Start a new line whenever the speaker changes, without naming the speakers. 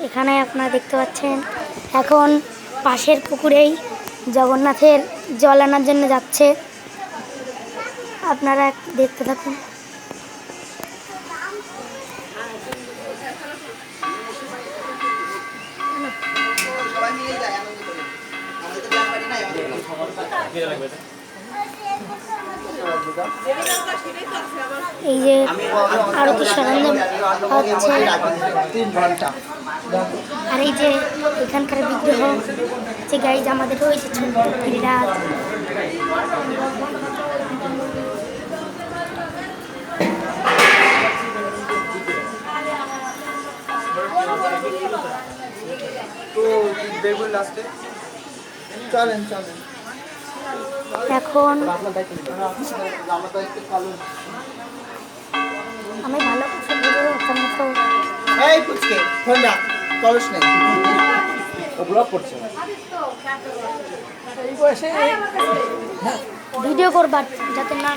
এখানে আপনারা দেখতে পাচ্ছেন এখন পাশের পুকুরেই জগন্নাথের জল আনার জন্য যাচ্ছে। আপনারা দেখতে থাকুন। এই যে আরতি সরঞ্জাম হচ্ছে, আর এই যে এখানকার বিগ্রহ যে গাইজ আমাদের রয়েছে ছোট্ট গিরিরাজ। এখন আমি ভালো ভিডিও করবার যাতে না